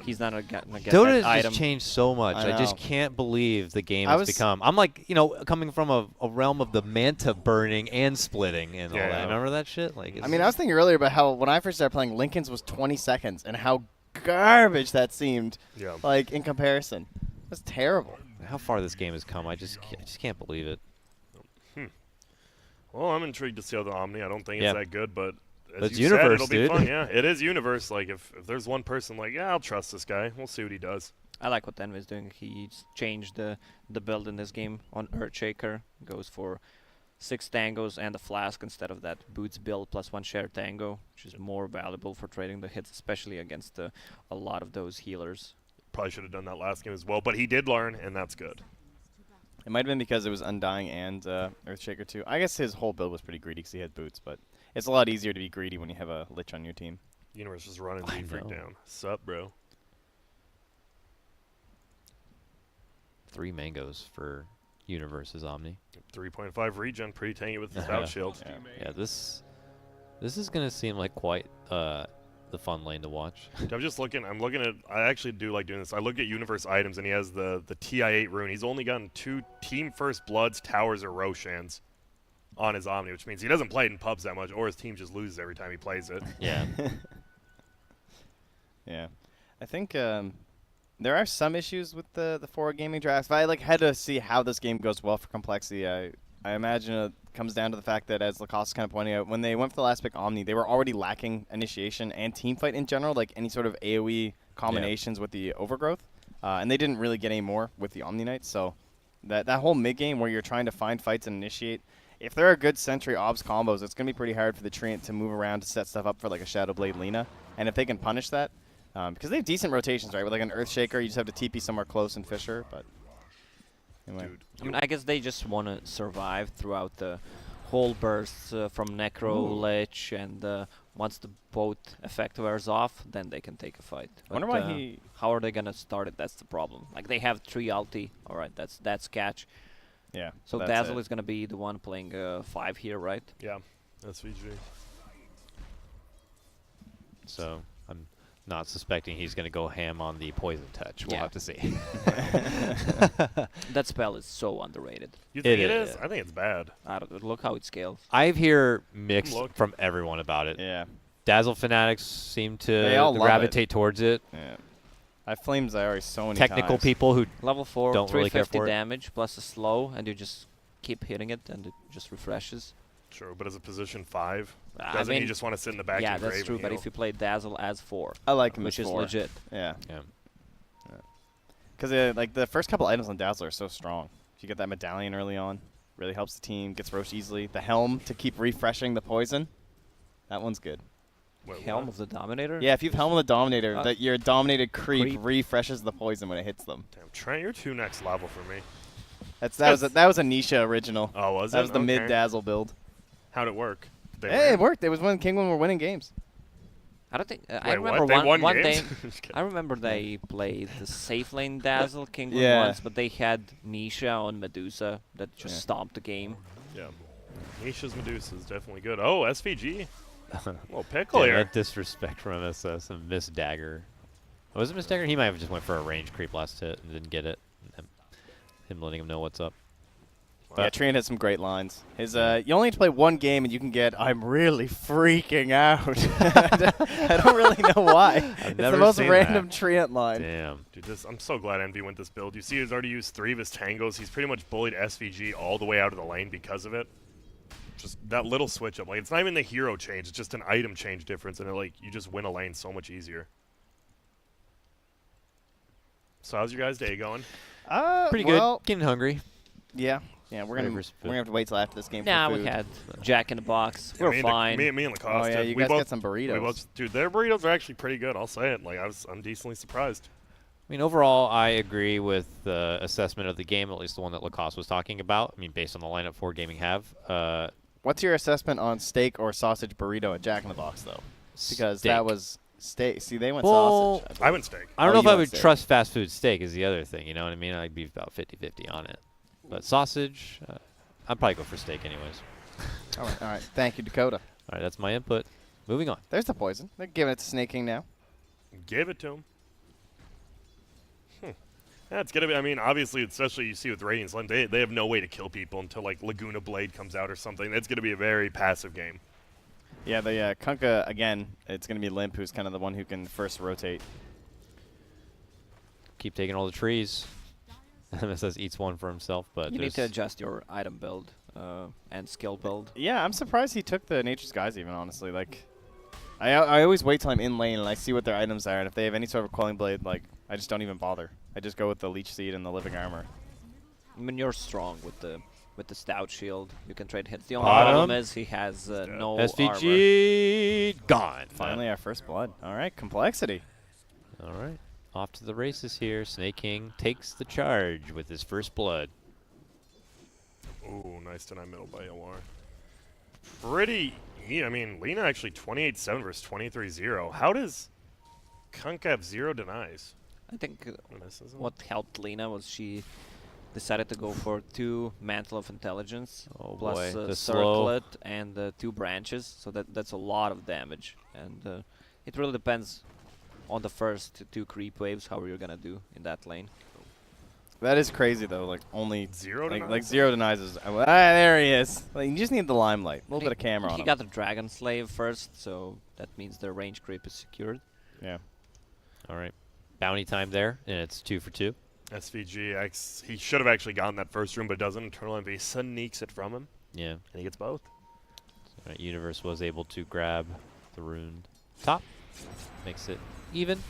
He's not gonna get Dota that has item. just changed so much. I just can't believe the game has become. I'm like, coming from a realm of the Manta burning and splitting and all that. Remember that shit? Like, I mean, I was thinking earlier about how when I first started playing, Lincoln's was 20 seconds and how garbage that seemed. Yeah. Like in comparison, that's terrible. How far this game has come, I just can't believe it. Well, I'm intrigued to see how the Omni. I don't think it's that good, but as it's you Universe, said, it'll dude. be fun. Yeah, it is Universe. Like if there's one person like, yeah, I'll trust this guy. We'll see what he does. I like what Envy is doing. He's changed the build in this game on Earthshaker. Goes for 6 tangos and a flask instead of that boots build plus 1 shared tango, which is more valuable for trading the hits, especially against a lot of those healers. Probably should have done that last game as well, but he did learn, and that's good. It might have been because it was Undying and Earthshaker too. I guess his whole build was pretty greedy because he had boots, but it's a lot easier to be greedy when you have a Lich on your team. Universe is running Z Freak down. Sup, bro? 3 mangoes for Universe's Omni. 3.5 regen, pretty tanky with the Stout Shield. Yeah, this is gonna seem like quite the fun lane to watch. I'm just looking. I'm looking at. I actually do like doing this. I look at Universe items, and he has the TI8 rune. He's only gotten 2 Team First Bloods, Towers, or Roshans on his Omni, which means he doesn't play it in pubs that much, or his team just loses every time he plays it. Yeah. Yeah, I think there are some issues with the 4 gaming drafts. If I had to see how this game goes well for complexity, I imagine it comes down to the fact that, as Lacoste is kind of pointing out, when they went for the last pick Omni, they were already lacking initiation and team fight in general, like any sort of AoE combinations with the Overgrowth, and they didn't really get any more with the Omni Knights. So that whole mid game where you're trying to find fights and initiate, if there are good Sentry Obs combos, it's going to be pretty hard for the Treant to move around to set stuff up for like a Shadowblade Lina, and if they can punish that, because they have decent rotations, right? With like an Earthshaker, you just have to TP somewhere close and Fisher, but anyway. Dude. I mean, I guess they just want to survive throughout the whole bursts from Necro, Lich, and once the boat effect wears off, then they can take a fight. I wonder why he... How are they going to start it? That's the problem. Like, they have 3 ulti. All right, that's catch. Yeah. So Dazzle is going to be the one playing 5 here, right? Yeah, that's VG. So I'm not suspecting he's going to go ham on the poison touch. We'll have to see. That spell is so underrated. You think it is? I think it's bad. Look how it scales. I've heard mixed from everyone about it. Yeah. Dazzle fanatics seem to gravitate towards it. Yeah. I flamed Zyori so many Technical times. people who Level 4, don't really care 350 for it. damage plus a slow, and you just keep hitting it, and it just refreshes. True, but as a position 5, I doesn't mean, he just want to sit in the back yeah, and that's grave true, and but heal? if you play Dazzle as 4, I like him which as is 4. legit. Yeah. Yeah. Because like the first couple items on Dazzler are so strong. If you get that medallion early on, really helps the team. Gets Roche easily. The helm to keep refreshing the poison. That one's good. Wait, Helm of the Dominator? Yeah, if you have Helm of the Dominator, that your Dominated creep refreshes the poison when it hits them. Damn, Trent, you're too next level for me. That was a Nisha original. Oh, was it? That was the Okay. mid Dazzle build. How'd it work? Hey, it worked. It was when Kingwin were winning games. I don't think. I Wait, remember what? They won one day. games? Just kidding. I remember they played the safe lane Dazzle King Yeah. once, but they had Nisha on Medusa that just stomped the game. Yeah. Nisha's Medusa is definitely good. Oh, SVG. Little pickle Yeah, here. that disrespect from MSS and Miss Dagger. Was it Miss Dagger? He might have just went for a range creep last hit and didn't get it. And him letting him know what's up. Yeah, Treant has some great lines. His you only have to play one game and you can get I'm really freaking out. I don't really know why. It's the most random Treant line. Damn. Dude, I'm so glad Envy went this build. You see he's already used 3 of his tangos. He's pretty much bullied SVG all the way out of the lane because of it. Just that little switch up. Like, it's not even the hero change. It's just an item change difference, and you just win a lane so much easier. So how's your guys' day going? Pretty well, good. Getting hungry. Yeah. Yeah, we're gonna have to wait till after this game Nah, for food. we had Jack in the Box. Yeah, We're fine. Me and Lacoste. Oh yeah, you guys got some burritos. Dude, their burritos are actually pretty good. I'll say it. Like I'm decently surprised. I mean, overall, I agree with the assessment of the game, at least the one that Lacoste was talking about. I mean, based on the lineup 4 Gaming have. What's your assessment on steak or sausage burrito at Jack in the Box, though? Because that was steak. See, they went sausage. I went steak. I don't know if I would trust fast food steak is the other thing, you know what I mean? I'd be about 50-50 on it. But sausage, I'd probably go for steak anyways. All right. Thank you, Dakota. All right, that's my input. Moving on. There's the poison. They're giving it to Snake King now. Give it to him. Yeah, it's gonna be. I mean, obviously, especially you see with Radiant Slim, they have no way to kill people until like Laguna Blade comes out or something. It's gonna be a very passive game. Yeah, the Kunkka again. It's gonna be Limp, who's kind of the one who can first rotate. Keep taking all the trees. MSS eats one for himself, but you need to adjust your item build and skill build. Yeah, I'm surprised he took the Nature's Guise even, honestly. Like, I always wait till I'm in lane and I see what their items are, and if they have any sort of Quelling Blade, like, I just don't even bother. I just go with the Leech Seed and the Living Armor. I mean, you're strong with the Stout Shield. You can trade hits. The only Bottom. problem is he has no armor. SVG gone. Finally, our first blood. All right, Complexity. All right. Off to the races here. Snake King takes the charge with his first blood. Ooh, nice deny middle by LR. Pretty. I mean, Lina actually 28-7 versus 23-0. How does Kunkka have 0 denies? I think what helped Lina was she decided to go for 2 Mantle of Intelligence plus the Circlet and 2 branches, so that's a lot of damage. And it really depends on the first 2 creep waves how you're gonna do in that lane. That is crazy though. Like only 0 denies. Like 0 denies is. There he is. Like, you just need the limelight. A little bit of camera on He him. got the Dragon Slave first, so that means the range creep is secured. Yeah. All right. Bounty time there, and it's 2 for 2. SVG, he should have actually gotten that first room, but doesn't. Eternal Envy sneaks it from him, Yeah. and he gets both. All right, Universe was able to grab the rune top. Makes it even.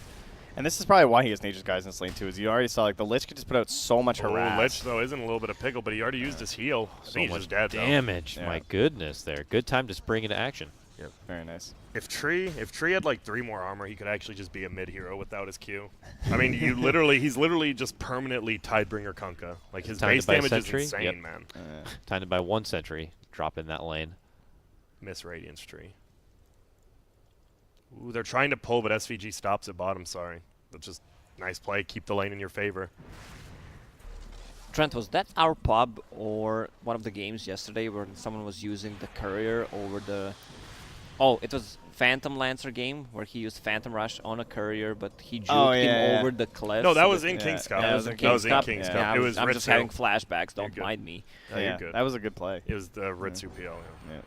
And this is probably why he has Nature's Guise in this lane too. Is you already saw like the Lich could just put out so much harass. Lich though is in a little bit of pickle, but he already used his heal. I So think he's much just dead, though. damage. Yeah. My goodness there. Good time to spring into action. Very nice. If Tree had like 3 more armor, he could actually just be a mid hero without his Q. I mean, he's literally just permanently Tidebringer Kunkka. Like his Time to base buy a damage is sentry? insane, Yep. man. Time to buy 1 sentry. Drop in that lane. Miss Radiance Tree. Ooh, they're trying to pull, but SVG stops at bottom. Sorry, that's just nice play. Keep the lane in your favor. Trent, was that our pub or one of the games yesterday where someone was using the courier over the... Oh, it was Phantom Lancer game where he used Phantom Rush on a courier, but he juked him over the cliff. No, that so was in King's Cup. that was in That was in Cup. King's Yeah, Cup. It was I'm just Ritsu. having flashbacks. Don't good. mind me. Oh, you're good. That was a good play. It was the Ritsu PL. Yeah.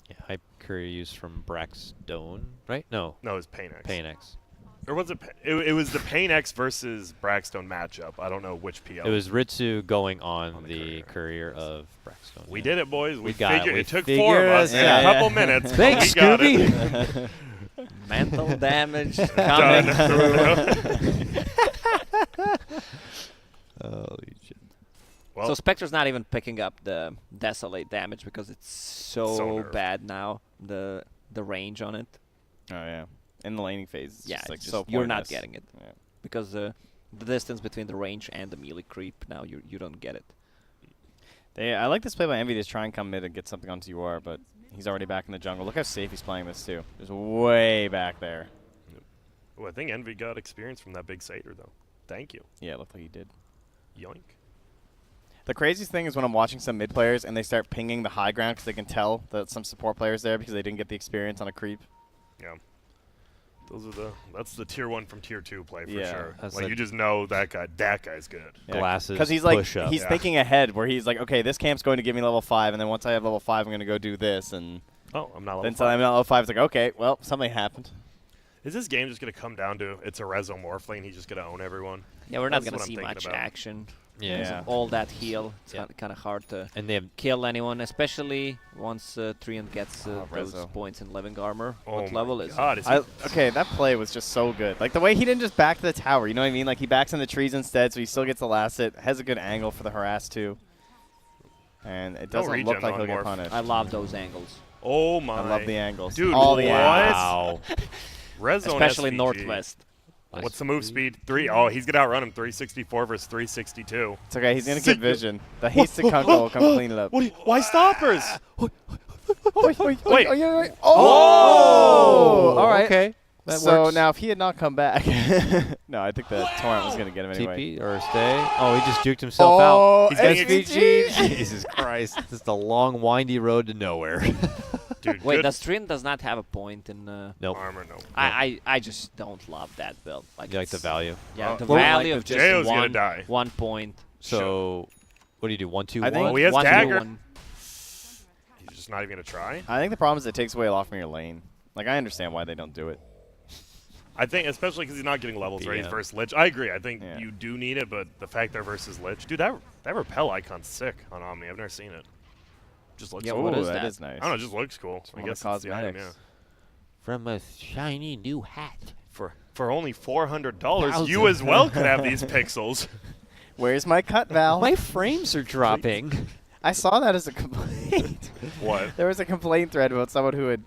Yeah, hype courier used from Braxstone, right? No. No, it was Pain X. Pain X. Or was it? It was the Pain X versus Braxstone matchup. I don't know which PL. It was Ritsu going on, On the the courier. courier of Braxstone. We yeah. did it, boys. We got it. figured We it. took figured 4 of us it in out. a couple minutes. but Thanks, we got Scooby. it. Mental damage Done. coming through. Holy shit. Well, So Spectre's not even picking up the Desolate damage because it's so nerfed. bad now, the range on it. Oh yeah. In the laning phase. It's Yeah, just, like it's so just- you're not pointless. getting it. Yeah. Because the distance between the range and the melee creep, now you don't get it. I like this play by Envy to try and come mid and get something onto UR, but he's already back in the jungle. Look how safe he's playing this too. Just way back there. Ooh, I think Envy got experience from that big Satyr, though. Thank you. Yeah, it looked like he did. Yoink. The craziest thing is when I'm watching some mid players and they start pinging the high ground because they can tell that some support players there because they didn't get the experience on a creep. Yeah. That's the tier 1 from tier 2 play for Yeah, sure. that's Like a- you just know that guy's good. Glasses Because he's like push up. he's Yeah. thinking ahead where he's like, okay, this camp's going to give me level 5, and then once I have level 5, I'm going to go do this, and Oh, I'm not level then until 5. I'm at level 5, it's like, okay, well, something happened. Is this game just going to come down to it's a Rezo Morph lane, he's just going to own everyone? Yeah, we're not That's going to what I'm see thinking much about. action. Yeah. All that heal, it's Yeah. kind of hard to And they have kill anyone, especially once Trion gets Oh, those Rezo. points in living armor. Oh What my level is God, is he Okay, that play was just so good. Like the way he didn't just back to the tower, you know what I mean? Like he backs in the trees instead, so he still gets the last hit. Has a good angle for the harass too. And it No doesn't regen look like on he'll get Morph. punished. I love those angles. Oh my. I love the angles. Dude, all the what? angles. wow. Red Zone Especially SVG. Northwest. What's the move speed? 3. Oh, he's going to outrun him. 364 versus 362. It's okay, he's gonna get vision. The hasted Kunkka will come clean it up. Why stoppers? Wait. Oh! All right. Okay. That So works. now if he had not come back, no, I think the torrent was gonna get him anyway. TP or stay. Oh, he just juked himself Oh, out. He's getting SVG. Jesus Christ. This is the long, windy road to nowhere. Dude, Wait, good the Strin does not have a point in. Nope. armor, no. I just don't love that build. You like the it's- value. Yeah, the Well, value like of the just Jayo's gonna die. 1 point. So, what do you do? 1, 2, I 1. think- Oh, he has 1, 2, dagger. 1. He's just not even gonna try. I think the problem is it takes away a lot from your lane. Like, I understand why they don't do it. I think, especially because he's not getting levels right. He's Yeah. versus Lich. I agree. I think Yeah. you do need it, but the fact they're versus Lich, dude, that repel icon's sick on Omni. I've never seen it. Just looks Yeah, cool. what Ooh, is that that? is nice. I don't know. It just looks cool. I one of guess the it's the item, cosmetics. From a shiny new hat. For only $400, you as well could have these pixels. Where's my cut, Val? My frames are dropping. I saw that as a complaint. What? There was a complaint thread about someone who had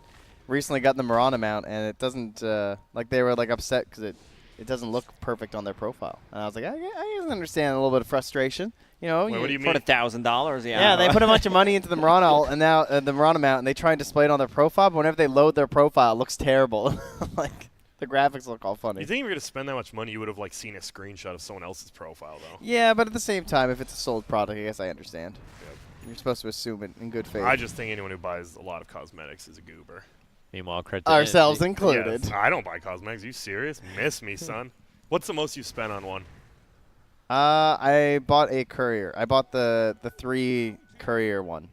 recently gotten the Mirana mount, and it doesn't, like, they were, like, upset because it doesn't look perfect on their profile. And I was like, I can understand a little bit of frustration. You know, Wait, what do you For mean? the $1,000, yeah. yeah, they put a bunch of money into the Mirana, and now the Mirana mount, and they try and display it on their profile, but whenever they load their profile, it looks terrible. Like, the graphics look all funny. You think if you're gonna spend that much money, you would have like seen a screenshot of someone else's profile, though. Yeah, but at the same time, if it's a sold product, I guess I understand. Yep. You're supposed to assume it in good faith. I just think anyone who buys a lot of cosmetics is a goober. Meanwhile, credit to Ourselves Nancy. included. Yes. I don't buy cosmetics. You serious? Miss me, son. What's the most you spent on one? I bought a courier. I bought the 3 courier one.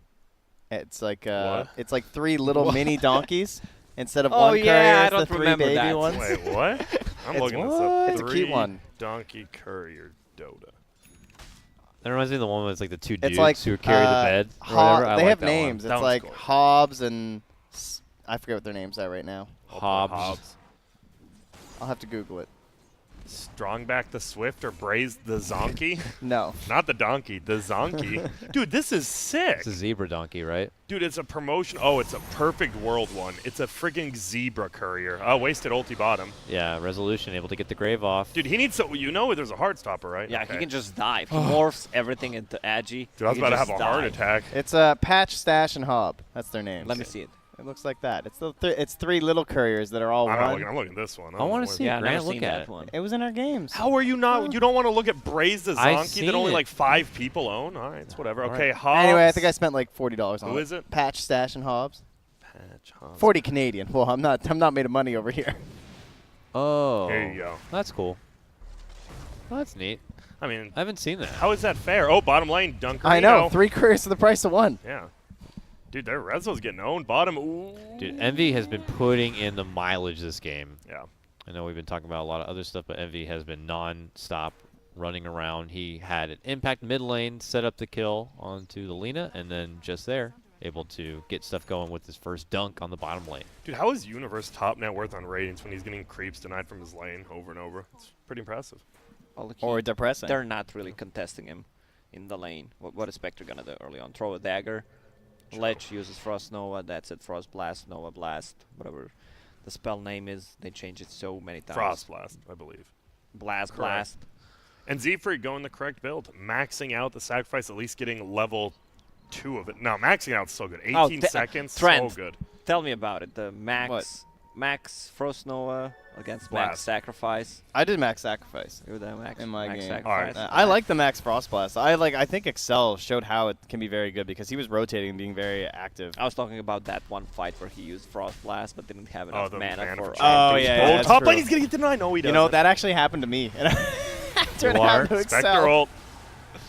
It's like What? it's like 3 little mini donkeys instead of Oh, one yeah, courier. I It's the don't 3 remember baby that. ones. Wait, what? I'm It's- looking this up. It's a cute one. Donkey Courier Dota. That reminds me of the one where it's like the two dudes It's like who carry the bed or whatever. I they like have that one. names. That It's one's like cool. Hobbs and I forget what their names are right now. Hobbs. I'll have to Google it. Strongback the Swift or Braze the Zonkey? No. Not the donkey, the Zonkey. Dude, this is sick. It's a zebra donkey, right? Dude, it's a promotion. Oh, it's a perfect world one. It's a friggin' zebra courier. Oh, wasted ulti bottom. Yeah, resolution, able to get the grave off. Dude, he needs so you know there's a heart stopper, right? Yeah, Okay. he can just die. If he morphs everything into Agi, Dude, I was he about to can have a just heart die. attack. It's Patch, Stash, and Hob. That's their names. Let me see it. It looks like that. It's it's 3 little couriers that are all I'm not one. looking. I'm looking at this one. I wanna to see Yeah, it. I've Grant, never look seen at that it. one. It was in our games. How are you not? You don't want to look at Braze the I've Zonkey that seen only it. like 5 people own? All right, it's whatever. All Okay, right. Hobbs. Anyway, I think I spent like $40 on it. Who is it? Patch, Stash, and Hobbs. Patch Hobbs. 40 Canadian. Well, I'm not made of money over here. Oh. There you go. That's cool. Well, that's neat. I mean, I haven't seen that. how is that fair? Oh, bottom lane, Dunker. I know. 3 couriers for the price of 1. Yeah. Dude, their Rezo's getting owned. Bottom. Ooh. Dude, Envy has been putting in the mileage this game. Yeah. I know we've been talking about a lot of other stuff, but Envy has been non-stop running around. He had an impact mid lane, set up the kill onto the Lina, and then just there, able to get stuff going with his first dunk on the bottom lane. Dude, how is Universe top net worth on ratings when he's getting creeps denied from his lane over and over? It's pretty impressive. Well, Or depressing. they're not really contesting him in the lane. What is Spectre gonna do early on? Throw a dagger. Lich uses Frost Nova. That's it. Frost Blast, Nova Blast, whatever the spell name is. They change it so many times. Frost Blast, I believe. Blast, Correct. Blast. And Zfree going the correct build, maxing out the sacrifice, at least getting level 2 of it. No, maxing out's so good. 18 seconds, Trent. so good. Tell me about it. The max, What? max Frost Nova against Blast. max Sacrifice. I did max sacrifice. You're the max In my max game. Sacrifice. Alright. I like the max frost blast. I think Excel showed how it can be very good because he was rotating and being very active. I was talking about that one fight where he used Frost Blast but didn't have enough the mana mana for. for Oh, Dude, yeah, oh, that's top true. lane, he's gonna get denied. No, he doesn't. You know, that actually happened to me. And I turned You out are? to Spectre Excel. ult.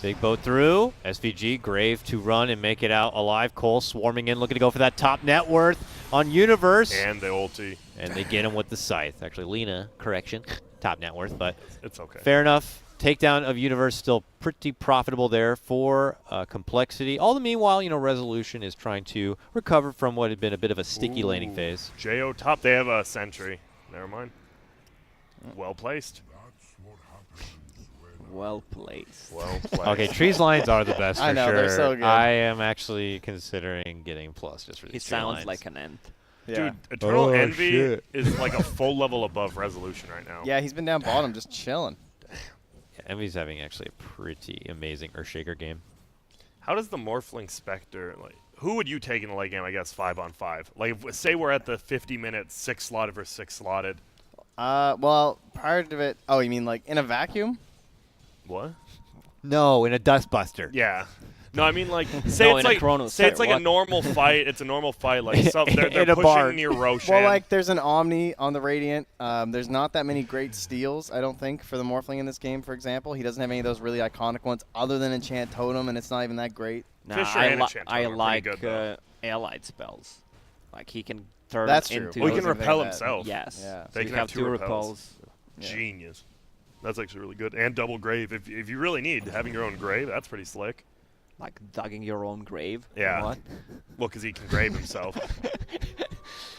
Big boat through. SVG, Grave to run and make it out alive. Cole swarming in, looking to go for that top net worth on Universe. And the ulti. And they get him with the scythe. Actually, Lina, correction, top net worth, but It's okay. fair enough. Takedown of Universe still pretty profitable there for Complexity. All the meanwhile, Resolution is trying to recover from what had been a bit of a sticky laning Ooh. phase. Jo top, they have a sentry. Never mind. Well placed. Well placed. Well placed. Okay, Tree's lines are the best for I know, sure. they're so good. I am actually considering getting plus just for He these tree sounds lines. like an ant. Yeah. Dude, Eternal Oh, Envy shit. is like a full level above Resolution right now. Yeah, he's been down bottom just chilling. Yeah, Envy's having actually a pretty amazing Earthshaker game. How does the Morphling Spectre, like, who would you take in the late game, I guess, 5-on-5? Like, if, say we're at the 50 minutes, 6 slotted versus 6 slotted. Well, prior to it. Oh, you mean like in a vacuum? What? No, in a Dustbuster. Yeah. No, I mean like say No, it's in a like chrono say it's set, like a what? normal fight. It's a normal fight. Like they're In a pushing barn. near Roshan. Well, like there's an Omni on the Radiant. There's not that many great steals, I don't think, for the Morphling in this game. For example, he doesn't have any of those really iconic ones, other than Enchant Totem, and it's not even that great. Nah, Fisher I, and li- Enchant I Totem are like pretty good, allied spells. Like he can turn That's true. into. well, he I can was gonna repel think that. himself. Yes. Yeah. So They you can have have two two repels. Yeah. Genius. That's actually really good. And double grave. If you really need having your own grave, that's pretty slick. Like digging your own grave. Yeah. What? Well, because he can grave himself.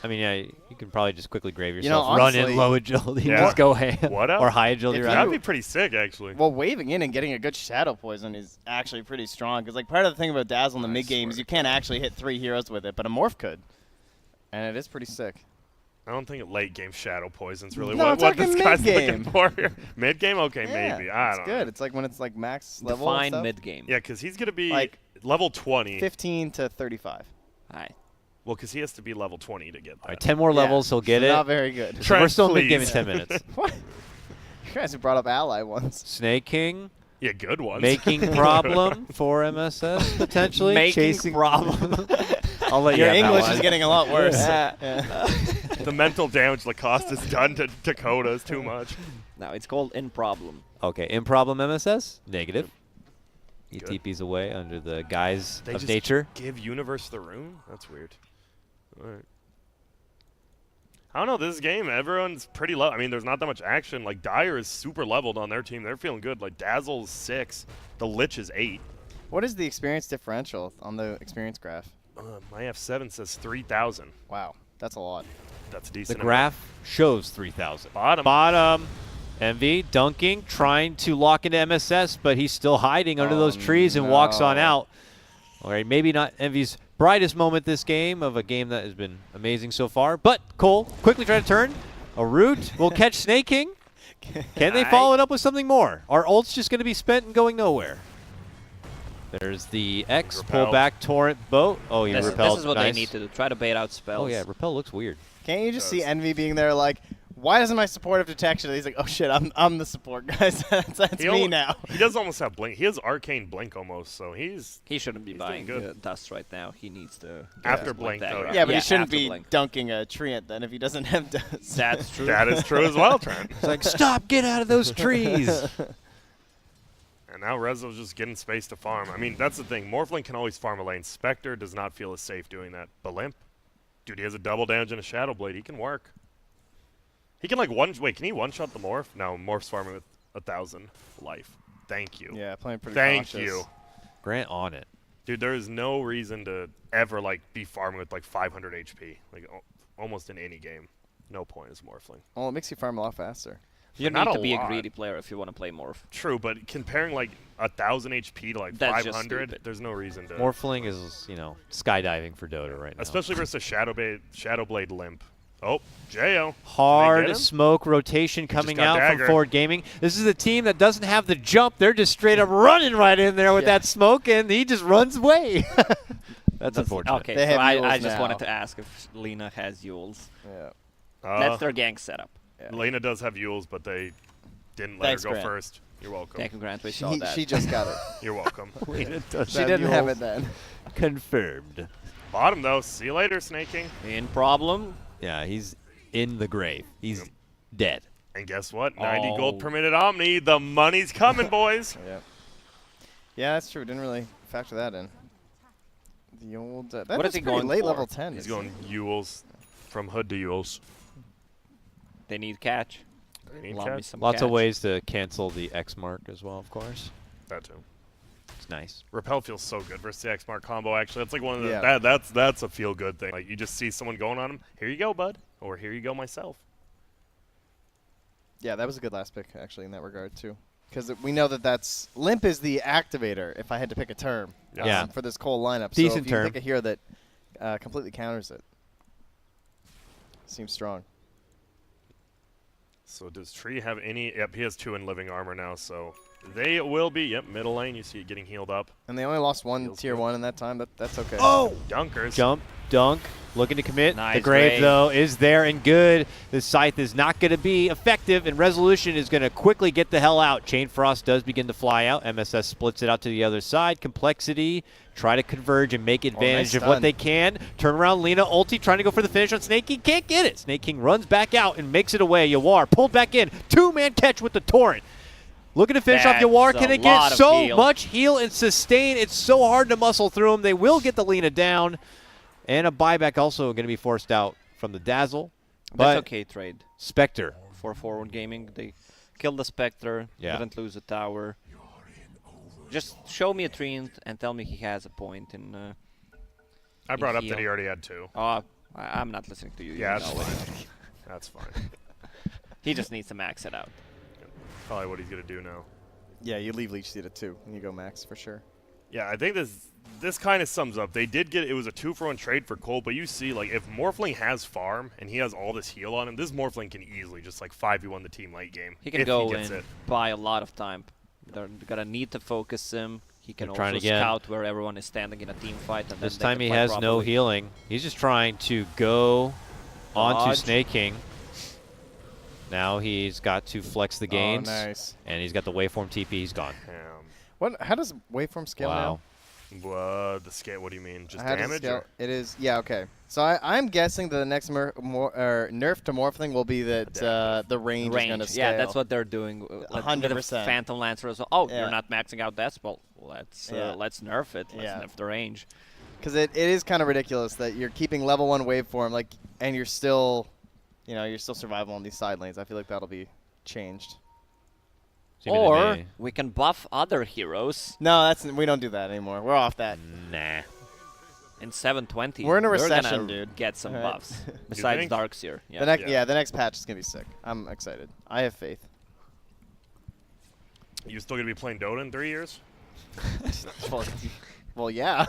I mean, yeah, you can probably just quickly grave You know, yourself, run in honestly- low agility, Yeah. just go ham. What else? Or high agility, If rather. That'd be pretty sick, actually. Well, waving in and getting a good Shadow Poison is actually pretty strong. Because like part of the thing about Dazzle in the I mid game swear is to you can't actually hit 3 heroes with it, but a Morph could, and it is pretty sick. I don't think late game Shadow Poison's really No, what I'm this talking guy's mid-game. looking for here. Mid game, okay, Yeah, maybe. I it's don't good. know. It's like when it's like max level. and Define stuff. mid game. Yeah, because he's gonna be Like, level 20. 15 to 35. Alright. Well, because he has to be level 20 to get All that. right, 10 more Yeah, levels, he'll get so it. Not very good. So Trent, we're still in mid game in please. 10 minutes. What? You guys have brought up Ally once. Snake King Yeah, good ones. making problem for MSS potentially. Making chasing problem. I'll let Your you have that English one. is getting a lot worse. Yeah. Yeah. The mental damage Lacoste has done to Dakota is too much. No, it's called in problem. Okay, in problem MSS, negative. He Good. TPs away under the guise They of just nature. Give Universe the rune? That's weird. All right. I don't know. This game, everyone's pretty low. I mean, there's not that much action. Like, Dire is super leveled on their team. They're feeling good. Like, Dazzle's 6. The Lich is 8. What is the experience differential on the experience graph? My F7 says 3,000. Wow, that's a lot. That's a The decent. graph shows 3,000. Bottom. Bottom. MV dunking, trying to lock into MSS, but he's still hiding under those trees and walks on no. out. All right, maybe not Envy's brightest moment this game of a game that has been amazing so far. But Cole quickly try to turn. A root will catch Snake King. Can they follow it up with something more? Are ults just going to be spent and going nowhere? There's the X pull Repel. back torrent boat. Oh, he This repelled. is what nice. they need to do. Try to bait out spells. Oh yeah, repel looks weird. Can't you just see does. Envy being there like, why doesn't my support have detection? He's like, oh shit, I'm the support, guys. that's He me al- now. He does almost have blink. He has arcane blink almost, so he's He shouldn't be He's doing buying good. dust right now. He needs to get After his blink, back though, up. Yeah, but he shouldn't after be blink. dunking a Treant then if he doesn't have dust. That's true. that is true as well, Trent. It's like, stop, get out of those trees. And now Rezo's just getting space to farm. I mean, that's the thing. Morphling can always farm a lane. Spectre does not feel as safe doing that. But Limp, dude, he has a double damage and a Shadow Blade. He can work. He can like wait, can he one-shot the Morph? No, Morph's farming with 1,000 life. Thank you. Yeah, playing pretty Thank cautious. you. Grant on it. Dude, there is no reason to ever like be farming with like 500 HP. Like almost in any game. No point as Morphling. Well, it makes you farm a lot faster. You Not need a to be lot. a greedy player if you want to play Morph. True, but comparing like 1,000 HP to like That's just 500, stupid. there's no reason to. Morphling is, skydiving for Dota right now. Especially versus a Shadow Blade Limp. Oh, Jo. Hard him? smoke rotation coming got out dagger. from Forward Gaming. This is a team that doesn't have the jump. They're just straight up running right in there with Yeah. that smoke, and he just runs away. That's unfortunate. Okay, They so have I Yules just now. wanted to ask if Lena has Yules. Yeah. That's their gank setup. Lena does have Yules, but they didn't let Thanks, her go Grant. first. You're welcome. Thank you, Grant. We saw that. She just got it. You're welcome. She didn't have it then. Confirmed. Bottom though. See you later, Snaking. In problem. Yeah, he's in the grave. He's dead. And guess what? 90 Oh. gold per minute Omni. The money's coming, boys. Yeah. Yeah, that's true. Didn't really factor that in. The old. That What was is he pretty going late for? level 10. He's going Yules from hood to Yules. They need catch. Need Allow me catch? some Lots of catch. ways to cancel the X mark as well, of course. That too. It's nice. Repel feels so good versus the X Mark combo. Actually, that's like one of the Yeah. that's a feel good thing. Like you just see someone going on him. Here you go, bud. Or here you go, myself. Yeah, that was a good last pick actually in that regard too, because we know that's Limp is the activator. If I had to pick a term, Yeah. for this Cole lineup, Decent so if you term. pick a hero that completely counters it, seems strong. So does Tree have any? Yep, he has 2 in living armor now, so they will be, yep, middle lane. You see it getting healed up. And they only lost one Feels tier good. 1 in that time. That's okay. Oh! Dunkers. Jump, dunk, looking to commit. Nice The grave, grave. though, is there and good. The Scythe is not going to be effective, and Resolution is going to quickly get the hell out. Chain Frost does begin to fly out. MSS splits it out to the other side. Complexity try to converge and make advantage nice of what stun. they can. Turn around, Lina, ulti, trying to go for the finish on Snake King. Can't get it. Snake King runs back out and makes it away. Yawar pulled back in. 2-man catch with the Torrent. Looking to finish off That's Yawar. a Can they lot get of so heal. much heal and sustain? It's so hard to muscle through them. They will get the Lina down. And a buyback also going to be forced out from the Dazzle. That's But okay trade Spectre. for Forward Gaming. They killed the Spectre, Yeah. didn't lose a tower. Just show me a Treant and tell me he has a point in. I brought up heal. that he already had 2. I'm not listening to you. You Yeah, that's know it. fine. That's fine. He just needs to max it out. Probably what he's gonna do now. Yeah, you leave Leech Seed at 2 and you go max for sure. Yeah, I think this kind of sums up. They did get it was a 2-for-1 trade for Cole, but you see, like, if Morphling has farm and he has all this heal on him, this Morphling can easily just like 5v1 the team late game. He can if go he gets and it. buy a lot of time. They're gonna need to focus him. He can They're trying also again. scout where everyone is standing in a team fight. And This then time they he can fight has no properly. healing. He's just trying to go onto Dodge. Snake King. Now he's got to flex the gains. Oh, nice. And he's got the waveform TP. He's gone. How does waveform scale Wow. The scale. What do you mean? Just now? How does it damage? scale? Or? It is, yeah, okay. So I'm guessing that the next nerf to Morphling will be that the range is going to scale. Yeah, that's what they're doing. With the 100%. Phantom Lancer as well. Oh, Yeah. you're not maxing out that. Well, let's nerf it. Let's Yeah. nerf the range. Because it is kind of ridiculous that you're keeping level 1 waveform, like, and you're still, you're still survival on these side lanes. I feel like that'll be changed. Seeming to Or me- we can buff other heroes No, we don't do that anymore. We're off that. Nah. in 720. We're in a We're recession, gonna dude. Get some Alright. buffs besides think? Darkseer. Yeah. The next patch is gonna be sick. I'm excited. I have faith. You still gonna be playing Dota in 3 years? well, yeah.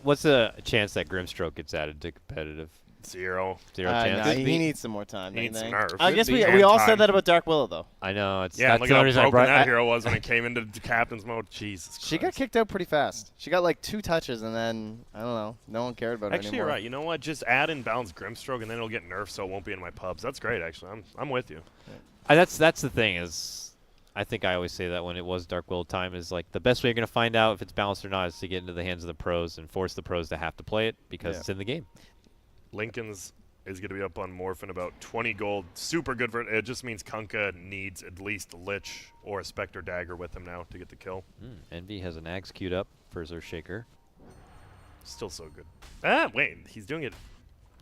What's the chance that Grimstroke gets added to competitive? 0. Zero chance. Nah, he needs some more time. He don't you needs some think? nerf. I guess Could be. we all And said time. that about Dark Willow though. I know. It's Yeah, that's look the how only reason I broken brought. that hero was when it came into captain's mode. Jesus She got Christ. kicked out pretty fast. She got like 2 touches and then I don't know. No one cared about her Actually, anymore. you're right. You know what? Just add in Balance Grimstroke, and then it'll get nerfed, so it won't be in my pubs. That's great, actually. I'm with you. That's the thing is, I think I always say that when it was Dark Will time is like the best way you're gonna find out if it's balanced or not is to get into the hands of the pros and force the pros to have to play it because Yeah. it's in the game. Lincoln's is going to be up on Morph in about 20 gold. Super good for it. It just means Kunkka needs at least a Lich or a Spectre Dagger with him now to get the kill. Envy has an Axe queued up for Shaker. Still so good. Ah, wait. He's doing it.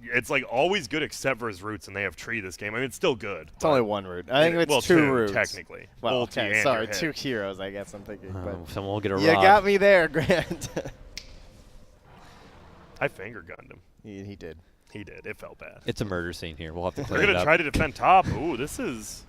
It's like always good except for his roots, and they have Tree this game. I mean, it's still good. It's only 1 root. I think it's well, 2 roots. technically. Well, Ulti okay, and sorry, your 2 hit. heroes. I guess I'm thinking. But Someone will get a you rod. got me there, Grant. I finger gunned him. he did. He did. It felt bad. It's a murder scene here. We'll have to They're clean it going to up. try to defend top. Ooh, this is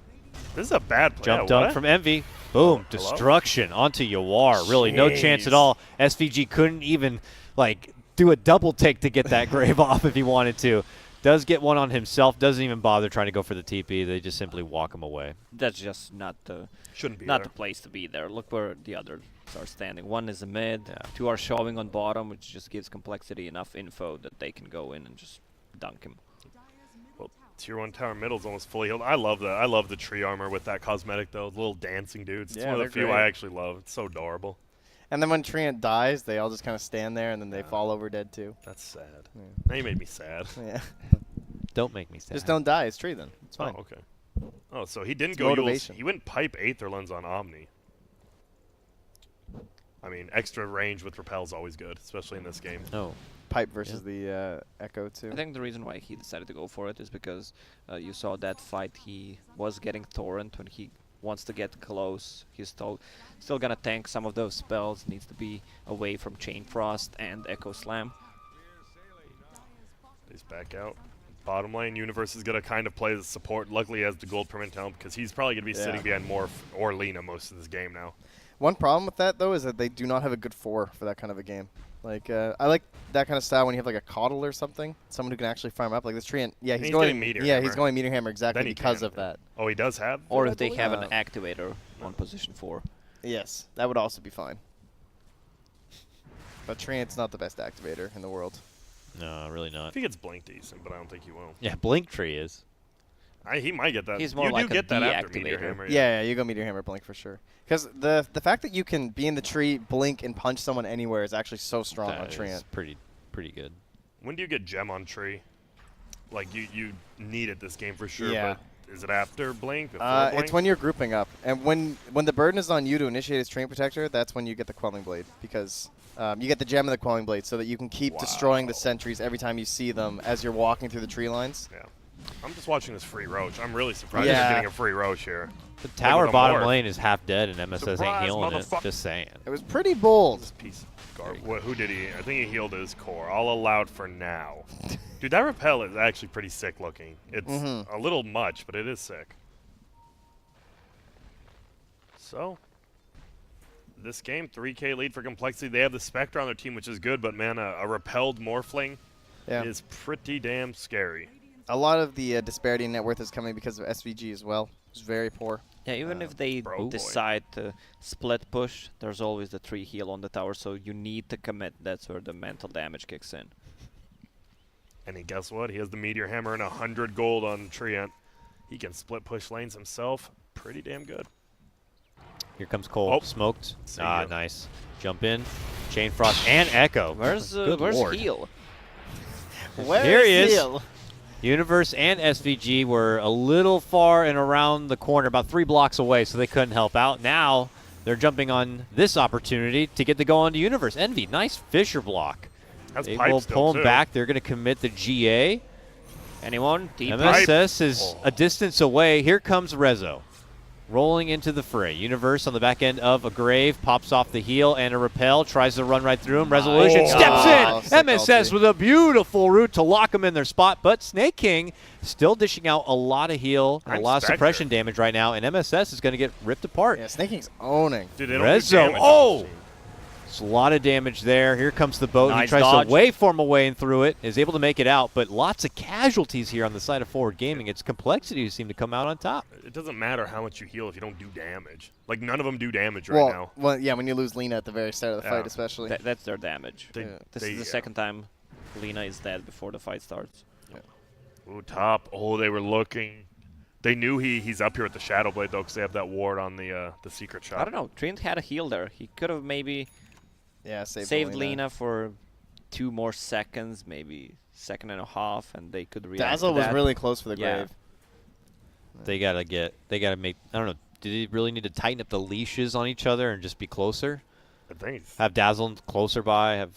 a bad play. Jump Yeah, dunk what? from Envy. Boom. Hello? Destruction onto Yawar. Really, no chance at Jeez. all. SVG couldn't even, like, do a double take to get that grave off if he wanted to. Does get one on himself. Doesn't even bother trying to go for the TP. They just simply walk him away. That's just not the Shouldn't be not there. the place to be there. Look where the others are standing. One is a mid. Yeah. 2 are showing on bottom, which just gives Complexity enough info that they can go in and just dunk him. Well, Tier 1 tower middle is almost fully healed. I love that. I love the tree armor with that cosmetic, though. The little dancing dudes. It's Yeah, one of the they're few I great. actually love. It's so adorable. And then when Treant dies, they all just kind of stand there and then they fall over dead too. That's sad. Yeah. Now you made me sad. Yeah. Don't make me sad. Just don't die. It's Tree then. It's fine. Oh, okay. Oh, so he didn't It's go Yule's. motivation. He went pipe Aether Lens on Omni. I mean, extra range with Repel is always good, especially in this game. No. Pipe versus the Echo too. I think the reason why he decided to go for it is because you saw that fight. He was getting Torrent when he wants to get close. He's still gonna tank some of those spells. Needs to be away from Chain Frost and Echo Slam. He's back out. Bottom lane, Universe is going to kind of play the support. Luckily, he has the gold permanent helm because he's probably going to be Yeah. sitting behind Morph or Lina most of this game now. One problem with that though is that they do not have a good 4 for that kind of a game. Like I like that kind of style when you have like a Coddle or something, someone who can actually farm up. Like this Treant, yeah, He's going getting Meteor yeah, Hammer. he's going Meteor Hammer exactly Then he because can. of that. Oh, he does have. Or that, I if they believe? have an activator on position 4. Yes, that would also be fine. But Treant's not the best activator in the world. No, really I not. think it's blink decent, but I don't think he will. Yeah, Blink Tree is. He might get that. He's more you like do a get that after Meteor deactivator. Hammer. Yeah, you go Meteor Hammer Blink for sure. Because the fact that you can be in the tree, blink, and punch someone anywhere is actually so strong on That is Treant. pretty good. When do you get Gem on Tree? Like, you need it this game for sure, Yeah. but is it after Blink? Before Blink? It's when you're grouping up. And when the burden is on you to initiate his Treant Protector, that's when you get the Quelling Blade. Because you get the Gem and the Quelling Blade so that you can keep destroying the Wow. sentries every time you see them as you're walking through the tree lines. Yeah. I'm just watching this free Roach. I'm really surprised Yeah. you're getting a free Roach here. The tower with a bottom morph. lane is half dead, and MSS ain't Surprise, healing it. motherfuck- Just saying. It was pretty bold. This piece of garbage. Who did he? I think he healed his core. All allowed for now. Dude, that repel is actually pretty sick looking. It's a little much, but it is sick. So, this game, 3K lead for Complexity. They have the Spectre on their team, which is good, but man, a repelled Morphling Yeah. is pretty damn scary. A lot of the disparity in net worth is coming because of SVG as well. It's very poor. Yeah, even if they bro boy. decide to split push, there's always the 3 heal on the tower, so you need to commit. That's where the mental damage kicks in. And guess what? He has the Meteor Hammer and 100 gold on Treant. He can split push lanes himself. Pretty damn good. Here comes Cole. Oh. Smoked. See Ah, ya. nice. Jump in. Chain Frost and Echo. Where's Good where's lord. heal? Here he is. Universe and SVG were a little far and around the corner, about 3 blocks away, so they couldn't help out. Now they're jumping on this opportunity to get to go onto Universe. Envy, nice Fisher block. That's They pipe will still, pull him too. back. They're going to commit the GA. Anyone? TP? MSS is Oh. a distance away. Here comes Rezo. Rolling into the fray. Universe on the back end of a grave, pops off the heel and a repel, tries to run right through him. Resolution Oh. steps Oh, in. sick MSS ulti. with a beautiful route to lock him in their spot, but Snake King still dishing out a lot of heal, a I'm lot of Spectre. suppression damage right now, and MSS is going to get ripped apart. Yeah, Snake King's owning. Dude, they don't Rezo, do damage on oh! this team. It's a lot of damage there. Here comes the boat. Nice He tries dodge. to waveform away and through it, is able to make it out, but lots of casualties here on the side of Forward Gaming. It's Complexity who seem to come out on top. It doesn't matter how much you heal if you don't do damage. Like, none of them do damage right now. Well, yeah, when you lose Lena at the very start of the Yeah. fight, especially. That's their damage. They, Yeah. This they- is the second time Lena is dead before the fight starts. Ooh, top. Oh, they were looking. They knew he's up here with the Shadow Blade, though, because they have that ward on the secret shot. I don't know. Treant had a heal there. He could have maybe Yeah, saved Lena for 2 more seconds, maybe 1.5 seconds, and they could react Dazzle to was that. really close for the Yeah. grave. They gotta make, I don't know, do they really need to tighten up the leashes on each other and just be closer? I think it's Have Dazzle closer by, have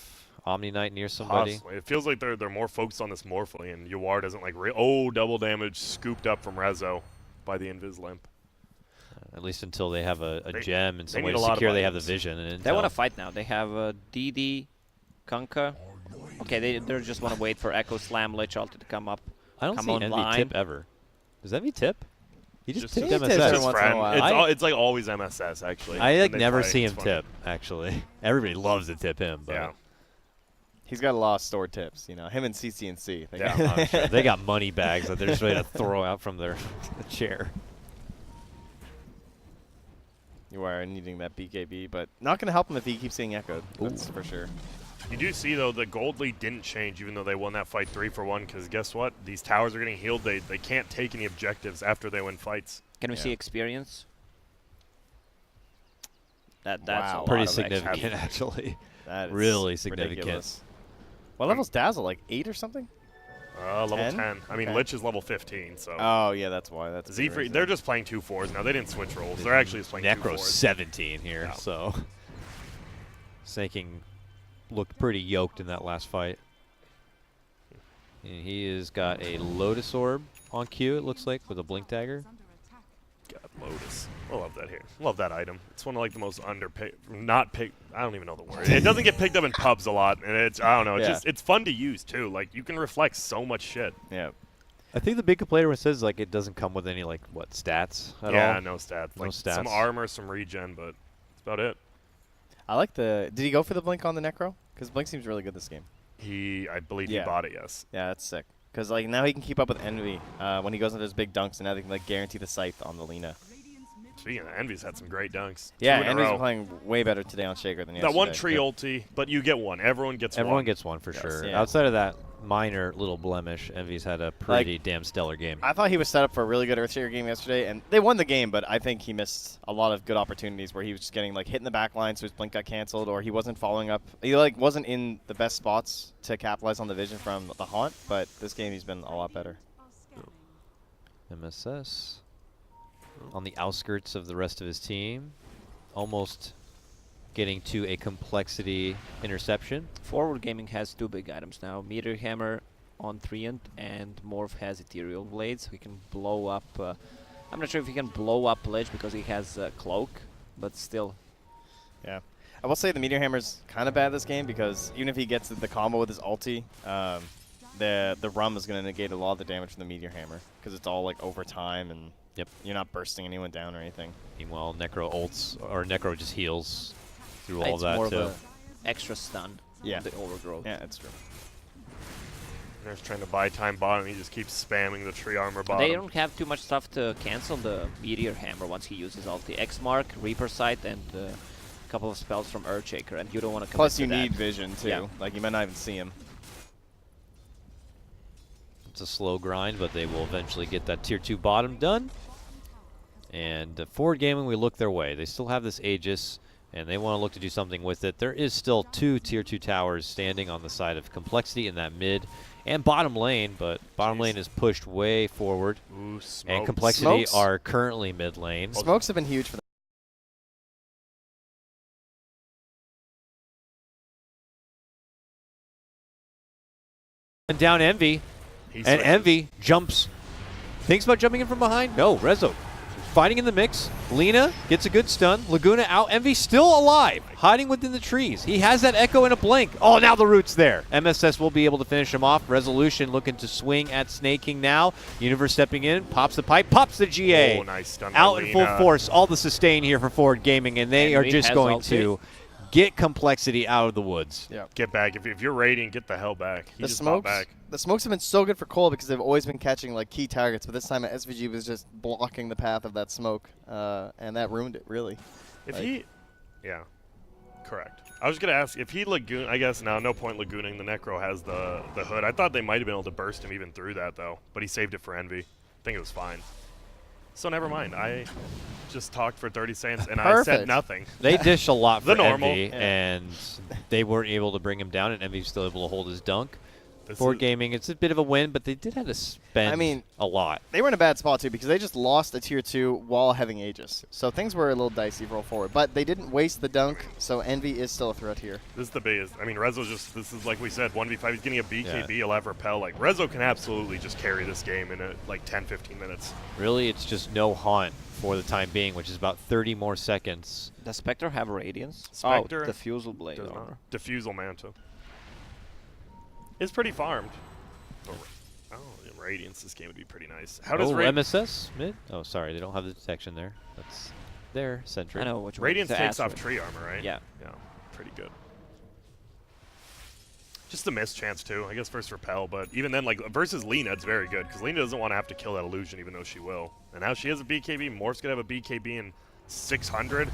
Omni Knight near somebody? possibly. It feels like they're more focused on this Morphling, and Yawar doesn't like. Oh, double damage scooped up from Rezo by the Invis Limp. At least until they have a They- gem and they some way need to a lot of secure they have the items. vision. And They want to intel. fight now. They have DD, Kunkka. Okay, they just want to wait for Echo Slam Lich Ulti to come up. I don't come see Envy online. tip ever. Does Envy tip? He just tipped he tips MSS. every His once in a friend. while. It's like always MSS actually. I when like they never fight, see it's him funny. tip, actually. Everybody loves to tip him, but Yeah. He's got a lot of stored tips, you know. Him and CCNC. They Yeah, got- I'm sure. They got money bags that they're just ready to throw out from their chair. You are needing that BKB, but not going to help him if he keeps getting echoed. That's for sure. You do see though the gold lead didn't change even though they won that fight 3-for-1 because guess what? These towers are getting healed. They can't take any objectives after they win fights. Can we see Yeah. experience? That's Wow. a lot Pretty of significant, XP. actually. That is Really significant. ridiculous. What level's Dazzle? Like 8 or something? Level 10? 10. I mean, Okay. Lich is level 15, so. Oh, yeah, that's why. That's a big Z3, reason. they're just playing 2-4s now. They didn't switch roles. They're actually just playing 2-4s. Necro's 17 here, Yeah. so Snaking looked pretty yoked in that last fight. And he has got a Lotus Orb on Q, it looks like, with a Blink Dagger. God, Lotus. I love that here. Love that item. It's one of like the most not picked. I don't even know the word. It doesn't get picked up in pubs a lot, and it's I don't know. It's Yeah. just it's fun to use too. Like you can reflect so much shit. Yeah. I think the big complaint everyone says like it doesn't come with any like what stats at Yeah, all. no stats. No Like some stats. armor, some regen, but that's about it. I like the... Did he go for the blink on the Necro? Because Blink seems really good this game. I believe Yeah. he bought it, yes. Yeah, that's sick. Because like now he can keep up with Envy when he goes into his big dunks, and now they can like guarantee the scythe on the Lina. Speaking of, Envy's had some great dunks. Yeah, 2 in a Envy's row. been playing way better today on Shaker than yesterday. That one tree Yeah. ulti, but you get one. Everyone gets one. Everyone gets one for Yes. sure. Yeah. Outside of that minor little blemish, Envy's had a pretty damn stellar game. I thought he was set up for a really good Earthshaker game yesterday, and they won the game, but I think he missed a lot of good opportunities where he was just getting like hit in the back line, so his blink got canceled, or he wasn't following up. He like wasn't in the best spots to capitalize on the vision from the Haunt, but this game he's been a lot better. MSS on the outskirts of the rest of his team, almost getting to a complexity interception. Forward Gaming has 2 big items now. Meteor Hammer on Treant, and Morph has Ethereal Blades. We can blow up... I'm not sure if he can blow up Lich because he has Cloak, but still. Yeah. I will say the Meteor Hammer's kind of bad this game because even if he gets the combo with his ulti, the Rum is going to negate a lot of the damage from the Meteor Hammer because it's all like over time and you're not bursting anyone down or anything. Meanwhile, Necro ults, or Necro just heals through all It's that more too. of a extra stun Yeah. on the Overgrowth. Yeah, that's true. Nerf's trying to buy time bottom. He just keeps spamming the tree armor bottom. They don't have too much stuff to cancel the Meteor Hammer once he uses ulti. X-Mark, Reaper Sight, and a couple of spells from Earthshaker, and you don't want to commit Plus to you that. need vision too. Yeah. Like you might not even see him. It's a slow grind, but they will eventually get that tier 2 bottom done. And Forward Gaming, we look their way. They still have this Aegis, and they want to look to do something with it. There is still 2 tier 2 towers standing on the side of Complexity in that mid and bottom lane, but bottom lane is pushed way forward. Ooh, And smoke. Complexity Smokes. are currently mid lane. Smokes have been huge for them. And down Envy, He and switches. Envy jumps. Thinks about jumping in from behind? No, Rezo fighting in the mix. Lina gets a good stun. Laguna out. Envy still alive, hiding within the trees. He has that echo in a blink. Oh, now the root's there. MSS will be able to finish him off. Resolution looking to swing at Snaking now. Universe stepping in, pops the pipe, pops the GA. Oh, nice stun by Out in full Lina. force. All the sustain here for Forward Gaming, and they are Envy just has going ulti. to get Complexity out of the woods. Yeah. Get back. If you're Radiant, get the hell back. He The just bought smokes, back. the smokes have been so good for Cole because they've always been catching like key targets, but this time SVG was just blocking the path of that smoke, and that ruined it really. If Like- he, yeah, correct. I was gonna ask if he Lagoon. I guess now no point Lagooning. The Necro has the hood. I thought they might have been able to burst him even through that though, but he saved it for Envy. I think it was fine. So never mind. I just talked for 30 seconds and I said Perfect. nothing. They dished a lot The for normal. Envy, Yeah. and they weren't able to bring him down, and Envy's still able to hold his dunk. This Forward is- Gaming, it's a bit of a win, but they did have to spend I mean, a lot. They were in a bad spot too because they just lost a tier 2 while having Aegis, so things were a little dicey roll forward. But they didn't waste the dunk, so Envy is still a threat here. This is the biggest. I mean, Rezo just. This is like we said, 1v5. He's getting a BKB. He'll have repel. Like Rezo can absolutely just carry this game in like 10-15 minutes. Really, it's just no haunt for the time being, which is about 30 more seconds. Does Spectre have Radiance? Spectre Oh, Diffusal Blade. Does armor. not. Diffusal Mantle. It's pretty farmed. Oh, Radiance. This game would be pretty nice. How does Oh, Radiance? MSS mid? Oh, sorry, they don't have the detection there. That's their sentry. I know which one Radiance to takes ask off for. tree armor, right? Yeah. Yeah, pretty good. Just a miss chance too, I guess, versus repel. But even then, like versus Lina, it's very good because Lina doesn't want to have to kill that illusion, even though she will. And now she has a BKB. Morph's gonna have a BKB in 600.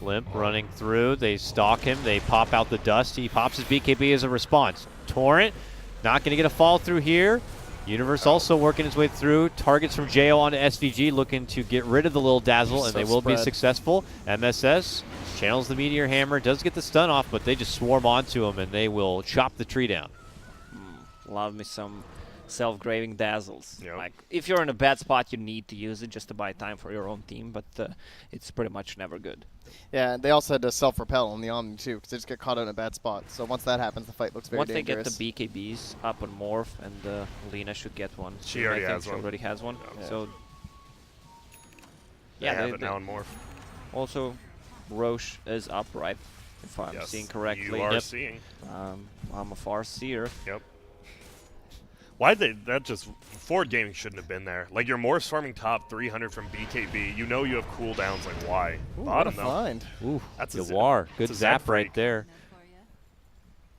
Limp running through. They stalk him. They pop out the dust. He pops his BKB as a response. Torrent, not going to get a fall through here. Universe also working his way through. Targets from JO onto SVG, looking to get rid of the little dazzle, and So they will be spread. successful. MSS channels the Meteor Hammer, does get the stun off, but they just swarm onto him, and they will chop the tree down. Love me some self-graving dazzles. Yep. Like, if you're in a bad spot, you need to use it just to buy time for your own team, but it's pretty much never good. Yeah, and they also had to self-repel on the Omni too because they just get caught in a bad spot. So once that happens, the fight looks very Once they dangerous. get the BKBs up on Morph, and Lina should get one. She soon, already I think has she one. already has one. Yeah. So, They yeah, have they- it now in Morph. also, Roche is up, right? If I'm Yes, seeing correctly. You are Yep. seeing. I'm a far seer. Yep. Why'd they? That just Forward Gaming shouldn't have been there. Like you're Morph's farming top 300 from BKB. You know you have cooldowns. Like why? Ooh, what a Bottom though. find. Ooh, That's a Yawar. Good it's a zap zap right freak. there.